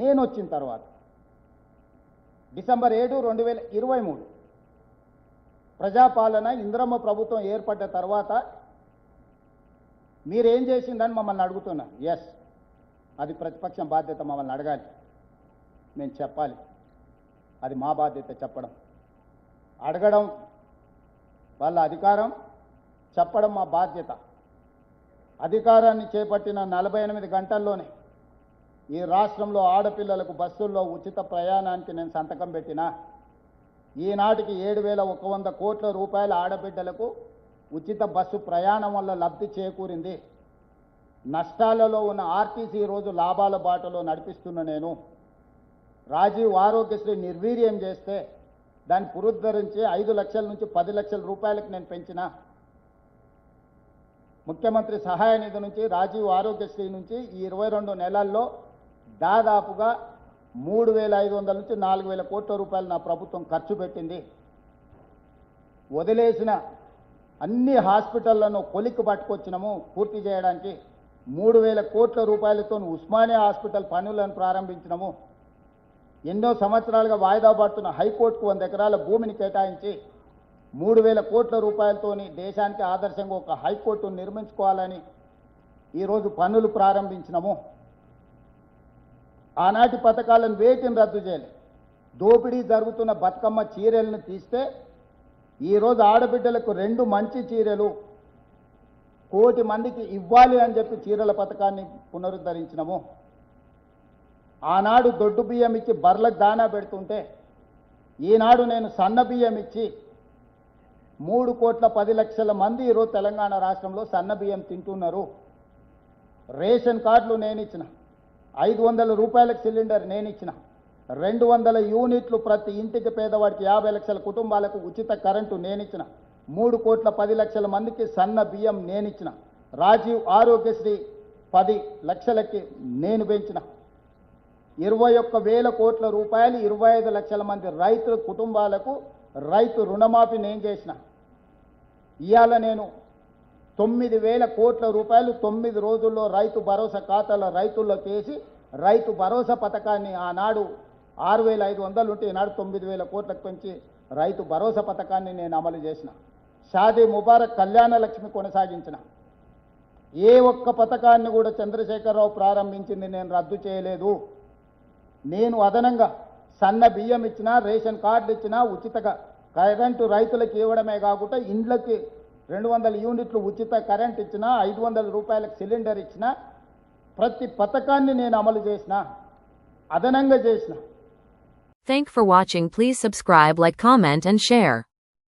నేను వచ్చిన తర్వాత డిసెంబర్ 7, 2023 ప్రజాపాలన ఇంద్రమ్మ ప్రభుత్వం ఏర్పడ్డ తర్వాత మీరేం చేసిందని మమ్మల్ని అడుగుతున్నా. ఎస్, అది ప్రతిపక్షం బాధ్యత, మమ్మల్ని అడగాలి, మేము చెప్పాలి. అది మా బాధ్యత చెప్పడం. అడగడం వాళ్ళ అధికారం, చెప్పడం మా బాధ్యత. అధికారాన్ని చేపట్టిన 48 గంటల్లోనే ఈ రాష్ట్రంలో ఆడపిల్లలకు బస్సుల్లో ఉచిత ప్రయాణానికి నేను సంతకం పెట్టినా. ఈనాటికి 7,100 కోట్ల రూపాయల ఆడబిడ్డలకు ఉచిత బస్సు ప్రయాణం వల్ల లబ్ధి చేకూరింది. నష్టాలలో ఉన్న ఆర్టీసీ రోజు లాభాల బాటలో నడిపిస్తున్న నేను రాజీవ్ ఆరోగ్యశ్రీ నిర్వీర్యం చేస్తే దాన్ని పునరుద్ధరించి 5 లక్షల నుంచి 10 లక్షల రూపాయలకు నేను పెంచిన. ముఖ్యమంత్రి సహాయ నిధి నుంచి, రాజీవ్ ఆరోగ్యశ్రీ నుంచి ఈ 22 నెలల్లో దాదాపుగా 3,500 నుంచి 4,000 కోట్ల రూపాయలు నా ప్రభుత్వం ఖర్చు పెట్టింది. వదిలేసిన అన్ని హాస్పిటళ్లను కొలిక్కి పట్టుకొచ్చినాము పూర్తి చేయడానికి. 3,000 కోట్ల రూపాయలతో ఉస్మానియా హాస్పిటల్ పనులను ప్రారంభించినాము. ఎన్నో సంవత్సరాలుగా వాయిదా పడుతున్న హైకోర్టుకు 100 ఎకరాల భూమిని కేటాయించి 3,000 కోట్ల రూపాయలతోని దేశానికి ఆదర్శంగా ఒక హైకోర్టును నిర్మించుకోవాలని ఈరోజు పనులు ప్రారంభించినాము. ఆనాటి పథకాలను వేటిని రద్దు చేయలేదు. దోపిడీ జరుగుతున్న బతుకమ్మ చీరలను తీస్తే ఈరోజు ఆడబిడ్డలకు 2 మంచి చీరలు 1 కోటి మందికి ఇవ్వాలి అని చెప్పి చీరల పథకాన్ని పునరుద్ధరించినాము. ఆనాడు దొడ్డు బియ్యం ఇచ్చి బర్లకు దానా పెడుతుంటే ఈనాడు నేను సన్న బియ్యం ఇచ్చి 3,10,00,000 మంది ఈరోజు తెలంగాణ రాష్ట్రంలో సన్న బియ్యం తింటున్నారు. రేషన్ కార్డులు నేను ఇచ్చిన, 500 రూపాయలకు సిలిండర్ నేను ఇచ్చిన, 200 యూనిట్లు ప్రతి ఇంటికి పేదవాడికి 50 లక్షల కుటుంబాలకు ఉచిత కరెంటు నేను ఇచ్చిన, 3,10,00,000 మందికి సన్న బియ్యం నేను ఇచ్చిన, రాజీవ్ ఆరోగ్యశ్రీ 10 లక్షలకి నేను పెంచిన, 21,000 కోట్ల రూపాయలు 25 లక్షల మంది రైతుల కుటుంబాలకు రైతు రుణమాఫీ నేను చేసిన. ఇవాళ నేను 9,000 కోట్ల రూపాయలు 9 రోజుల్లో రైతు భరోసా ఖాతాల రైతుల్లోకి వేసి రైతు భరోసా పథకాన్ని ఆనాడు 6,500 ఉంటే ఈనాడు 9,000 కోట్లకు పెంచి రైతు భరోసా పథకాన్ని నేను అమలు చేసిన. షాదీ ముబారక్ కళ్యాణ లక్ష్మి కొనసాగించిన. ఏ ఒక్క పథకాన్ని కూడా చంద్రశేఖరరావు ప్రారంభించింది నేను రద్దు చేయలేదు. నేను అదనంగా సన్న బియ్యం ఇచ్చినా, రేషన్ కార్డులు ఇచ్చినా, ఉచితగా కరెంటు రైతులకు ఇవ్వడమే కాకుండా ఇండ్లకి 200 యూనిట్లు ఉచిత కరెంట్ ఇచ్చిన, 500 రూపాయలకు సిలిండర్ ఇచ్చిన, ప్రతి పథకాన్ని నేను అమలు చేసిన, అదనంగా చేసిన. Thank for watching. Please subscribe, like, comment and share.